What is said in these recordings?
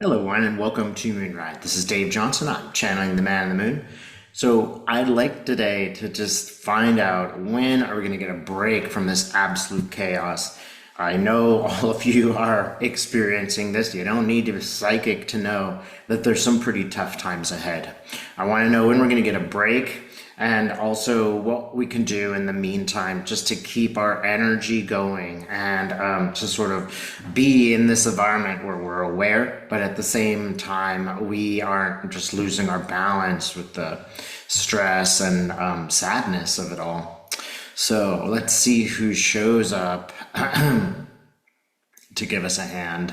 Hello, everyone, and welcome to Reunite. This is Dave Johnson. I'm channeling the man in the moon. So, I'd like today to just find out when are we going to get a break from this absolute chaos. I know all of you are experiencing this. You don't need to be psychic to know that there's some pretty tough times ahead. I want to know when we're going to get a break and also what we can do in the meantime just to keep our energy going and to sort of be in this environment where we're aware, but at the same time we aren't just losing our balance with the stress and sadness of it all. So let's see who shows up to give us a hand.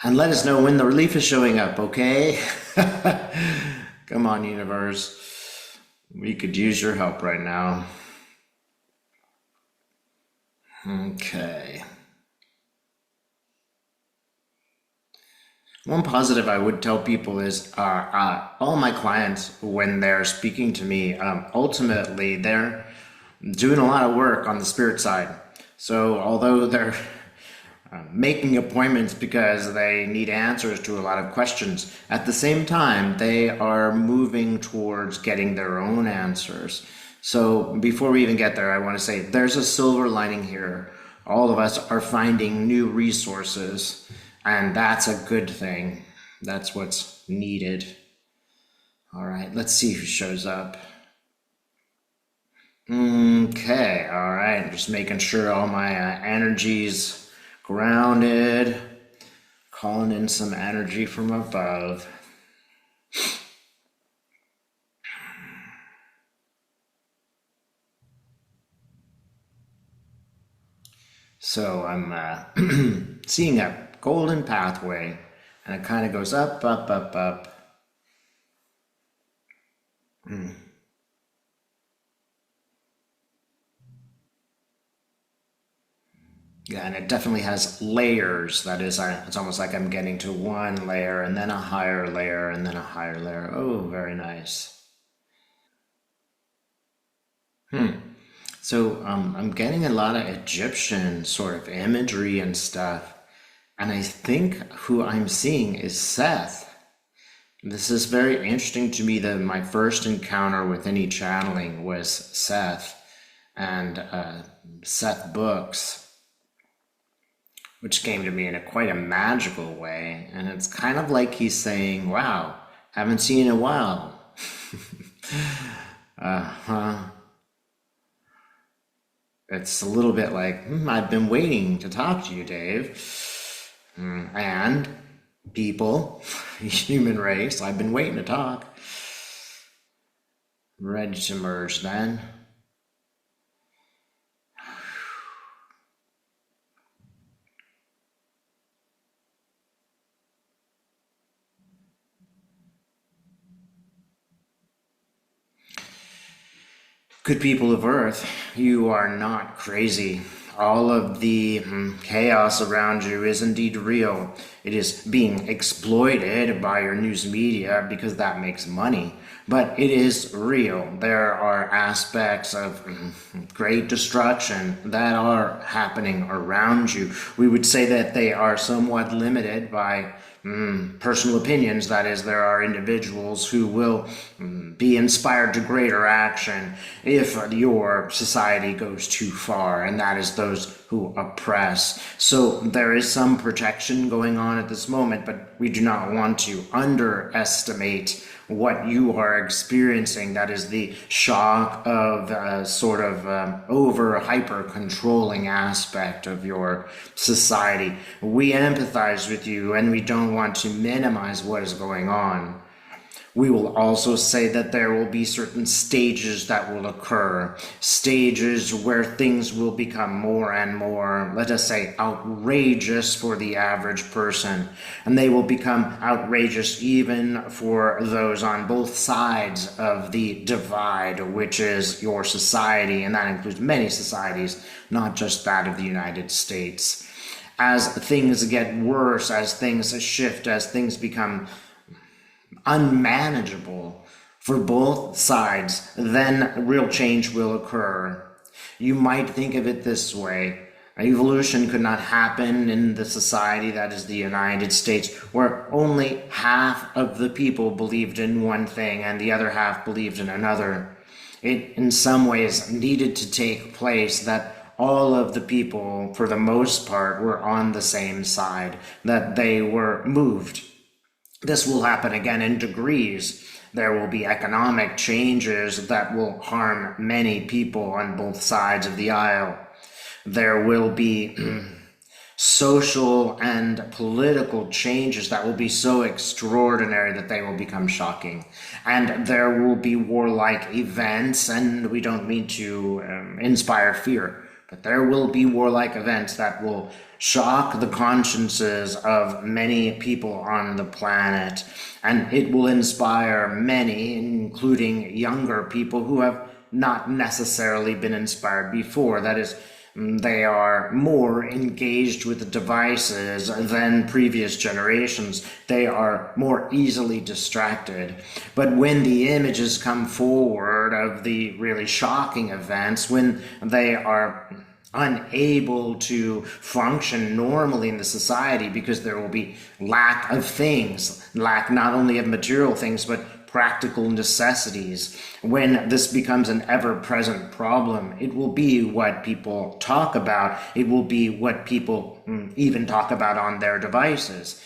And let us know when the relief is showing up, okay? Come on, universe. We could use your help right now. Okay. One positive I would tell people is all my clients, when they're speaking to me, ultimately they're doing a lot of work on the spirit side. So although they're making appointments because they need answers to a lot of questions, at the same time they are moving towards getting their own answers. So before we even get there, I want to say there's a silver lining here. All of us are finding new resources, and that's a good thing. That's what's needed. All right, let's see who shows up. Okay, all right, just making sure all my energies grounded, calling in some energy from above. So I'm seeing a golden pathway, and it kind of goes up, up, up, up. Yeah, and it definitely has layers. That is, it's almost like I'm getting to one layer and then a higher layer and then a higher layer. Oh, very nice. So I'm getting a lot of Egyptian sort of imagery and stuff. And I think who I'm seeing is Seth. This is very interesting to me that my first encounter with any channeling was Seth and Seth books, which came to me in quite a magical way. And it's kind of like he's saying, wow, haven't seen you in a while. It's a little bit like, I've been waiting to talk to you, Dave. And people, human race, I've been waiting to talk. Ready to merge then. Good people of Earth, you are not crazy. All of the chaos around you is indeed real. It is being exploited by your news media because that makes money. But it is real. There are aspects of great destruction that are happening around you. We would say that they are somewhat limited by personal opinions. That is, there are individuals who will be inspired to greater action if your society goes too far, and that is those who oppress. So there is some protection going on at this moment, but we do not want to underestimate what you are experiencing. That is the shock of sort of over hyper controlling aspect of your society. We empathize with you, and we don't want to minimize what is going on. We will also say that there will be certain stages that will occur, stages where things will become more and more, let us say, outrageous for the average person, and they will become outrageous even for those on both sides of the divide, which is your society, and that includes many societies, not just that of the United States. As things get worse, as things shift, as things become unmanageable for both sides, then real change will occur. You might think of it this way. Evolution could not happen in the society that is the United States, where only half of the people believed in one thing and the other half believed in another. It, in some ways, needed to take place that all of the people, for the most part, were on the same side, that they were moved. This will happen again in degrees. There will be economic changes that will harm many people on both sides of the aisle. There will be social and political changes that will be so extraordinary that they will become shocking. And there will be warlike events, and we don't mean to inspire fear, but there will be warlike events that will shock the consciences of many people on the planet, and it will inspire many, including younger people who have not necessarily been inspired before. That is, they are more engaged with the devices than previous generations. They are more easily distracted. But when the images come forward of the really shocking events, when they are unable to function normally in the society because there will be lack of things, lack not only of material things, but practical necessities. When this becomes an ever-present problem, it will be what people talk about. It will be what people even talk about on their devices.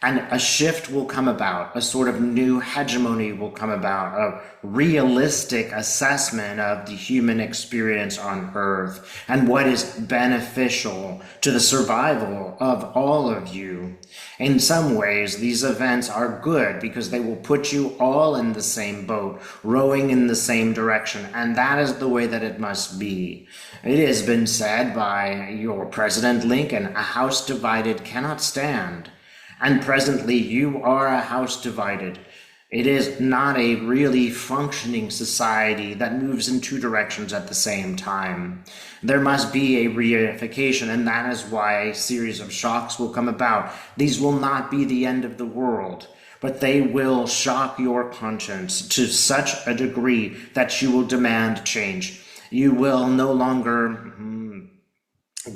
And a shift will come about, a sort of new hegemony will come about, a realistic assessment of the human experience on Earth and what is beneficial to the survival of all of you. In some ways, these events are good because they will put you all in the same boat, rowing in the same direction, and that is the way that it must be. It has been said by your President Lincoln, a house divided cannot stand. And presently you are a house divided. It is not a really functioning society that moves in two directions at the same time. There must be a reunification, and that is why a series of shocks will come about. These will not be the end of the world, but they will shock your conscience to such a degree that you will demand change. You will no longer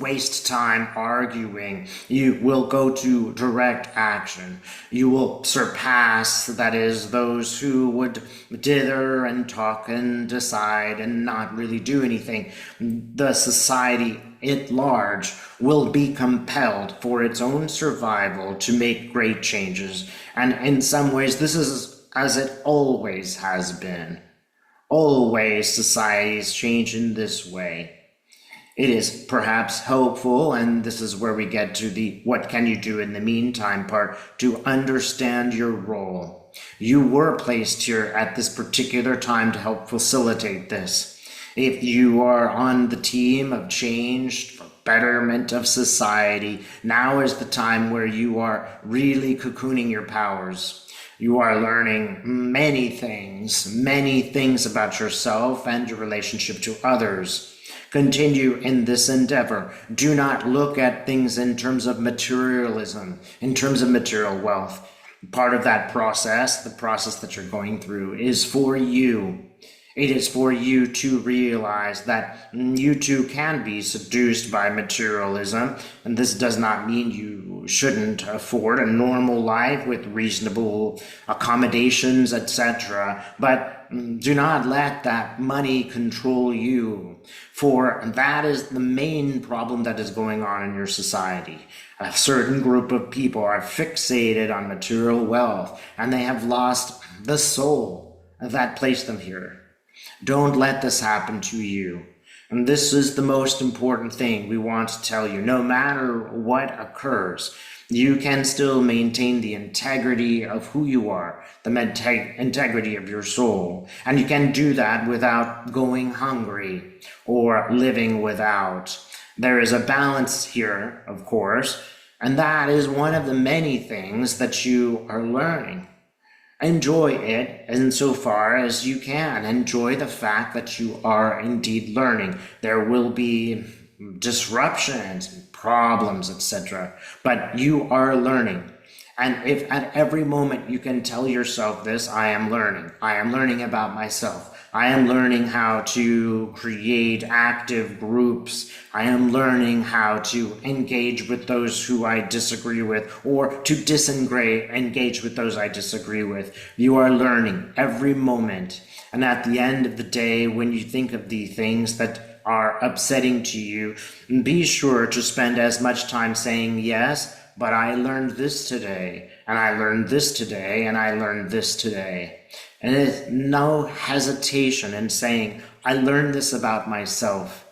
waste time arguing. You will go to direct action. You will surpass, that is, those who would dither and talk and decide and not really do anything. The society at large will be compelled for its own survival to make great changes. And in some ways, this is as it always has been. Always societies change in this way. It is perhaps helpful, and this is where we get to the what can you do in the meantime part, to understand your role. You were placed here at this particular time to help facilitate this. If you are on the team of change for betterment of society, now is the time where you are really cocooning your powers. You are learning many things about yourself and your relationship to others. Continue in this endeavor. Do not look at things in terms of materialism, in terms of material wealth. Part of that process, the process that you're going through, is for you. It is for you to realize that you too can be seduced by materialism, and this does not mean you shouldn't afford a normal life with reasonable accommodations, etc., but do not let that money control you, for that is the main problem that is going on in your society. A certain group of people are fixated on material wealth, and they have lost the soul that placed them here. Don't let this happen to you. And this is the most important thing we want to tell you. No matter what occurs, you can still maintain the integrity of who you are, the integrity of your soul. And you can do that without going hungry or living without. There is a balance here, of course, and that is one of the many things that you are learning. Enjoy it insofar as you can. Enjoy the fact that you are indeed learning. There will be disruptions, problems, etc. But you are learning. And if at every moment you can tell yourself this, I am learning. I am learning about myself. I am learning how to create active groups. I am learning how to engage with those who I disagree with, or to disengage with those I disagree with. You are learning every moment. And at the end of the day, when you think of the things that are upsetting to you, be sure to spend as much time saying, yes, but I learned this today, and I learned this today, and I learned this today. And there's no hesitation in saying, I learned this about myself.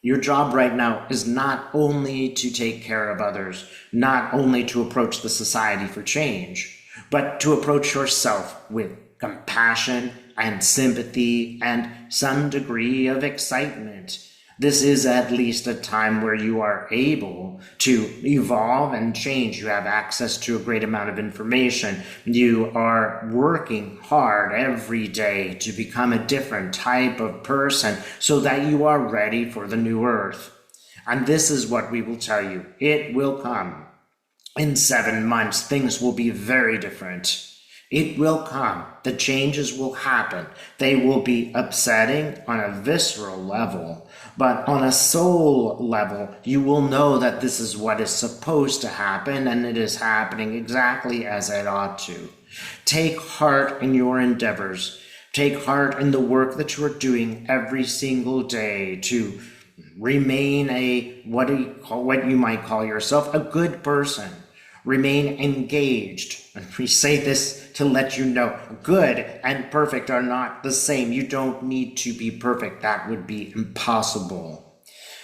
Your job right now is not only to take care of others, not only to approach the society for change, but to approach yourself with compassion and sympathy and some degree of excitement. This is at least a time where you are able to evolve and change. You have access to a great amount of information. You are working hard every day to become a different type of person so that you are ready for the new earth. And this is what we will tell you. It will come. In 7 months, things will be very different. It will come. The changes will happen. They will be upsetting on a visceral level, but on a soul level, you will know that this is what is supposed to happen, and it is happening exactly as it ought to. Take heart in your endeavors. Take heart in the work that you are doing every single day to remain what you might call yourself, a good person. Remain engaged. And we say this to let you know, good and perfect are not the same. You don't need to be perfect. That would be impossible.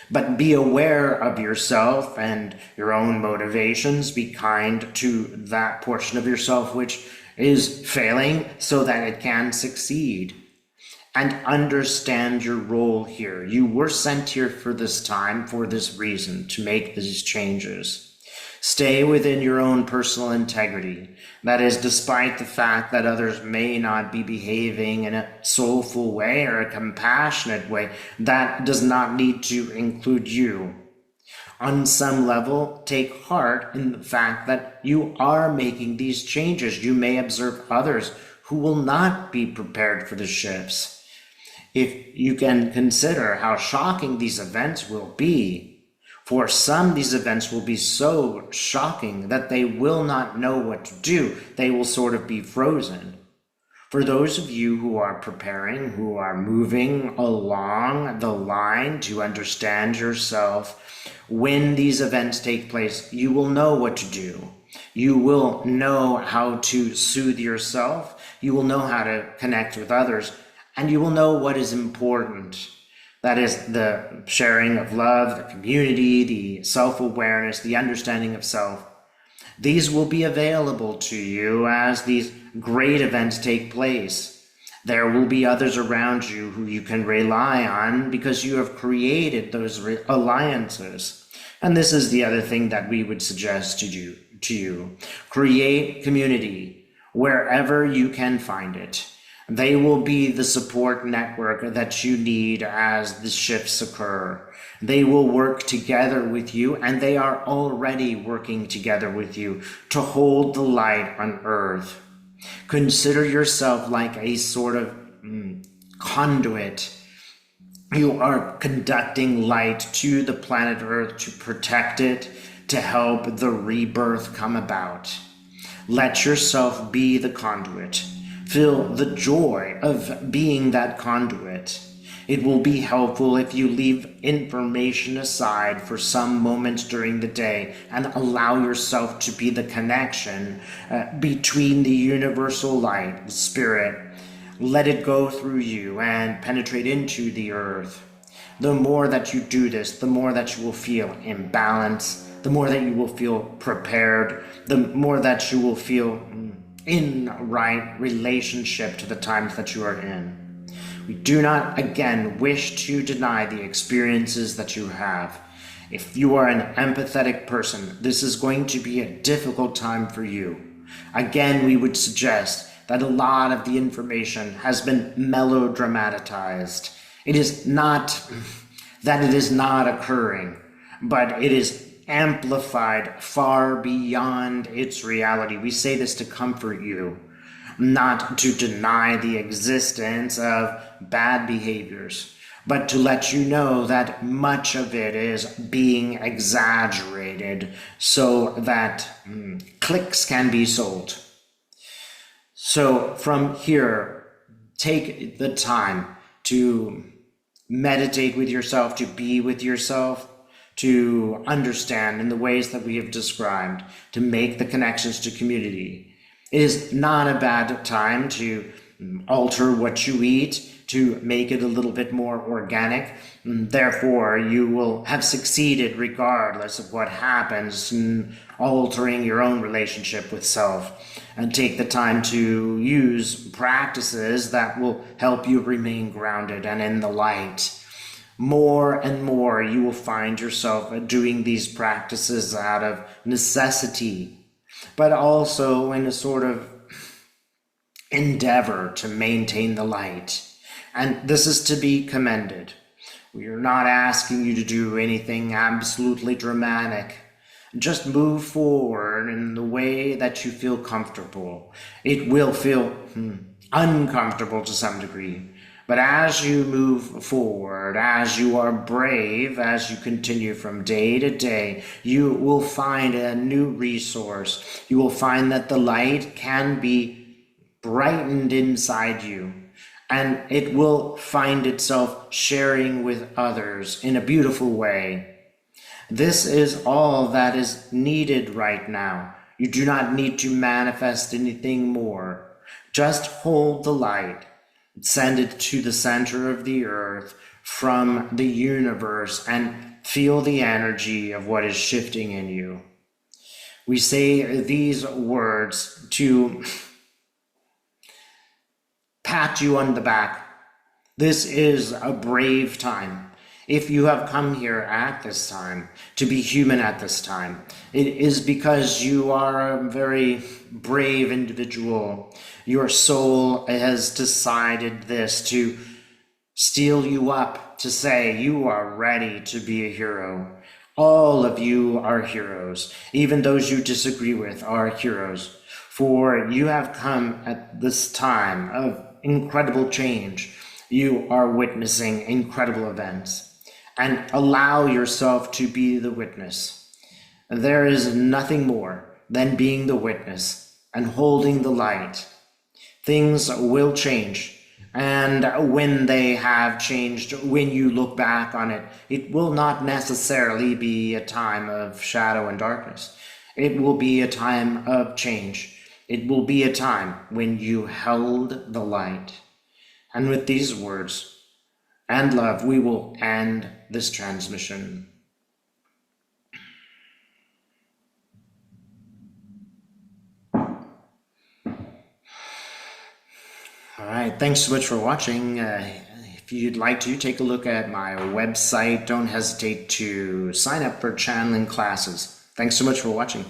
But be aware of yourself and your own motivations. Be kind to that portion of yourself which is failing so that it can succeed. And understand your role here. You were sent here for this time, for this reason, to make these changes. Stay within your own personal integrity. That is, despite the fact that others may not be behaving in a soulful way or a compassionate way, that does not need to include you. On some level, take heart in the fact that you are making these changes. You may observe others who will not be prepared for the shifts. If you can consider how shocking these events will be, for some, these events will be so shocking that they will not know what to do. They will sort of be frozen. For those of you who are preparing, who are moving along the line to understand yourself, when these events take place, you will know what to do. You will know how to soothe yourself. You will know how to connect with others, and you will know what is important. That is the sharing of love, the community, the self-awareness, the understanding of self. These will be available to you as these great events take place. There will be others around you who you can rely on because you have created those alliances. And this is the other thing that we would suggest to you. Create community wherever you can find it. They will be the support network that you need as the shifts occur. They will work together with you, and they are already working together with you to hold the light on earth. Consider yourself like a sort of conduit. You are conducting light to the planet Earth to protect it, to help the rebirth come about. Let yourself be the conduit. Feel the joy of being that conduit. It will be helpful if you leave information aside for some moments during the day and allow yourself to be the connection between the universal light, the spirit. Let it go through you and penetrate into the earth. The more that you do this, the more that you will feel in balance, the more that you will feel prepared, the more that you will feel in right relationship to the times that you are in. We do not, again, wish to deny the experiences that you have. If you are an empathetic person, this is going to be a difficult time for you. Again, we would suggest that a lot of the information has been melodramatized. It is not that it is not occurring, but it is amplified far beyond its reality. We say this to comfort you. not to deny the existence of bad behaviors, but to let you know that much of it is being exaggerated so that clicks can be sold. So from here, take the time to meditate with yourself, to be with yourself, to understand in the ways that we have described, to make the connections to community. It is not a bad time to alter what you eat, to make it a little bit more organic. Therefore, you will have succeeded regardless of what happens in altering your own relationship with self. And take the time to use practices that will help you remain grounded and in the light. More and more you will find yourself doing these practices out of necessity, but also in a sort of endeavor to maintain the light. And this is to be commended. We are not asking you to do anything absolutely dramatic. Just move forward in the way that you feel comfortable. It will feel uncomfortable to some degree. But as you move forward, as you are brave, as you continue from day to day, you will find a new resource. You will find that the light can be brightened inside you, and it will find itself sharing with others in a beautiful way. This is all that is needed right now. You do not need to manifest anything more. Just hold the light. Send it to the center of the earth from the universe and feel the energy of what is shifting in you. We say these words to pat you on the back. This is a brave time. If you have come here at this time, to be human at this time, it is because you are a very brave individual. Your soul has decided this to steel you up, to say you are ready to be a hero. All of you are heroes. Even those you disagree with are heroes. For you have come at this time of incredible change. You are witnessing incredible events. And allow yourself to be the witness. There is nothing more than being the witness and holding the light. Things will change, and when they have changed, when you look back on it, it will not necessarily be a time of shadow and darkness. It will be a time of change. It will be a time when you held the light. And with these words and love, we will end this transmission. All right, thanks so much for watching. If you'd like to take a look at my website, don't hesitate to sign up for channeling classes. Thanks so much for watching.